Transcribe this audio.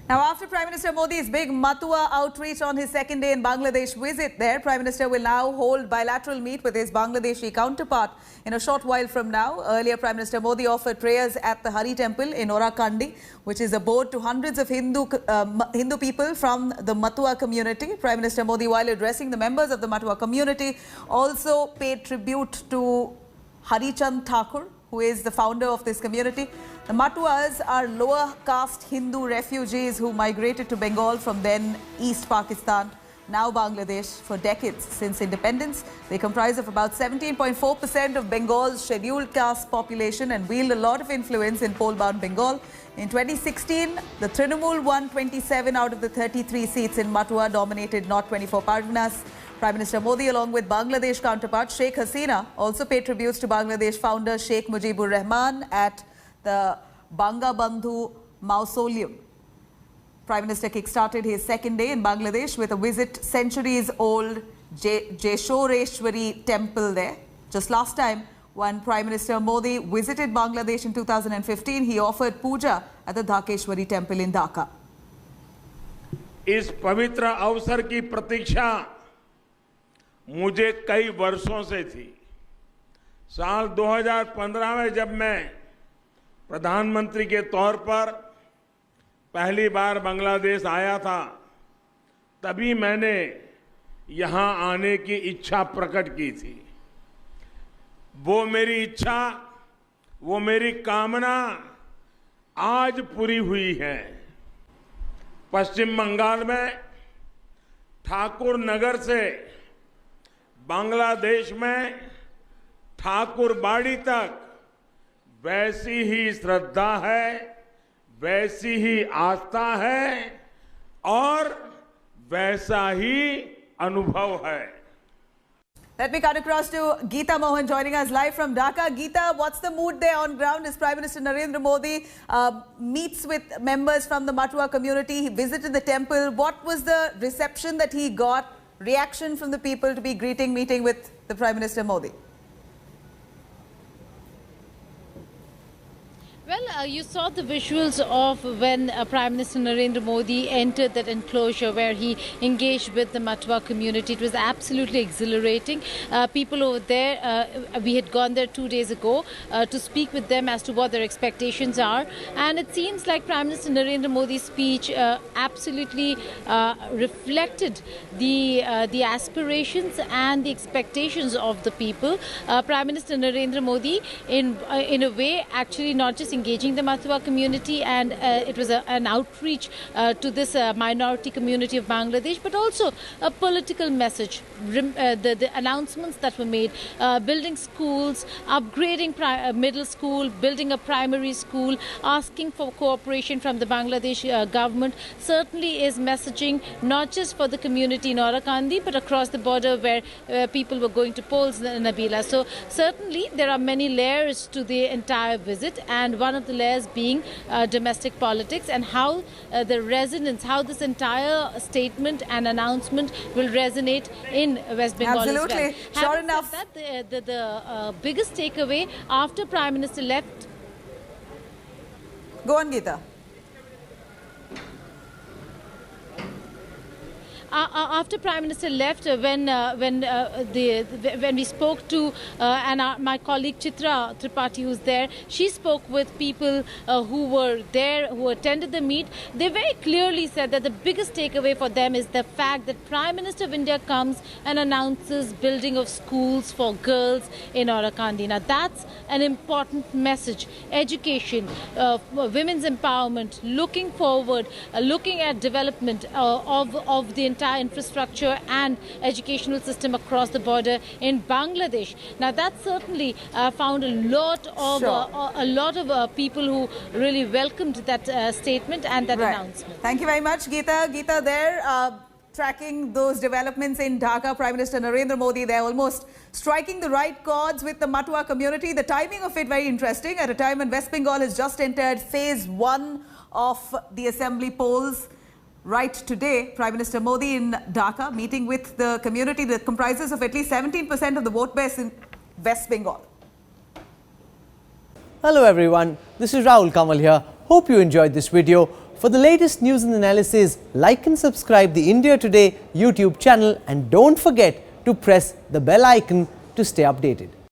Now, after Prime Minister Modi's big Matua outreach on his second day in Bangladesh visit there, Prime Minister will now hold bilateral meet with his Bangladeshi counterpart in a short while from now. Earlier, Prime Minister Modi offered prayers at the Hari Temple in Orakandi, which is abode to hundreds of Hindu people from the Matua community. Prime Minister Modi, while addressing the members of the Matua community, also paid tribute to Harichand Thakur, who is the founder of this community. The Matuas are lower caste Hindu refugees who migrated to Bengal from then East Pakistan, now Bangladesh, for decades since independence. They comprise of about 17.4% of Bengal's scheduled caste population and wield a lot of influence in poll-bound Bengal. In 2016, the Trinamool won 27 out of the 33 seats in Matua, dominated North 24 Parganas. Prime Minister Modi, along with Bangladesh counterpart Sheikh Hasina, also paid tributes to Bangladesh founder Sheikh Mujibur Rahman at the Bangabandhu Mausoleum. Prime Minister kick-started his second day in Bangladesh with a visit centuries-old Jeshoreshwari temple there. Just last time, when Prime Minister Modi visited Bangladesh in 2015, he offered puja at the Dhakeshwari temple in Dhaka. इस पवित्र अवसर की प्रतीक्षा मुझे कई वर्षों से थी। साल 2015 में जब मैं प्रधानमंत्री के तौर पर पहली बार बांग्लादेश आया था, तभी मैंने यहां आने की इच्छा प्रकट की थी। वो मेरी इच्छा, वो मेरी कामना आज पूरी हुई है। पश्चिम बंगाल में ठाकुर नगर से बांग्लादेश में ठाकुर बाड़ी तक वैसी ही श्रद्धा है, वैसी ही आस्था है और वैसा ही अनुभव है। Let me cut across to Geeta Mohan joining us live from Dhaka. Geeta, what's the mood there on ground as Prime Minister Narendra Modi meets with members from the Matua community? He visited the temple. What was the reception that he got, reaction from the people to be meeting with the Prime Minister Modi? Well, you saw the visuals of when Prime Minister Narendra Modi entered that enclosure where he engaged with the Matua community. It was absolutely exhilarating. People over there, we had gone there 2 days ago to speak with them as to what their expectations are. And it seems like Prime Minister Narendra Modi's speech absolutely reflected the aspirations and the expectations of the people. Prime Minister Narendra Modi, in a way, actually not just engaging the Matua community, and it was an outreach to this minority community of Bangladesh, but also a political message. The announcements that were made, building schools, upgrading middle school, building a primary school, asking for cooperation from the Bangladesh government, certainly is messaging not just for the community in Orakandi, but across the border where people were going to polls, Nabila. So certainly there are many layers to the entire visit, and one of the layers being domestic politics and how the resonance, how this entire statement and announcement will resonate in West Bengal. Absolutely. As well. Sure Having enough. said that, the biggest takeaway after Prime Minister left. Go on, Geeta. After Prime Minister left, when we spoke to my colleague Chitra Tripathi, who's there, she spoke with people who were there, who attended the meet. They very clearly said that the biggest takeaway for them is the fact that Prime Minister of India comes and announces building of schools for girls in Orakandi. Now that's an important message. Education, women's empowerment, looking forward, looking at development of the entire infrastructure and educational system across the border in Bangladesh. Now that certainly found a lot of people who really welcomed that statement and that announcement. Thank you very much, Geeta. Geeta there tracking those developments in Dhaka. Prime Minister Narendra Modi there almost striking the right chords with the Matua community. The timing of it very interesting at a time when West Bengal has just entered phase 1 of the assembly polls. Right today, Prime Minister Modi in Dhaka meeting with the community that comprises of at least 17% of the vote base in West Bengal. Hello everyone, this is Rahul Kamal here. Hope you enjoyed this video. For the latest news and analysis, like and subscribe the India Today YouTube channel and don't forget to press the bell icon to stay updated.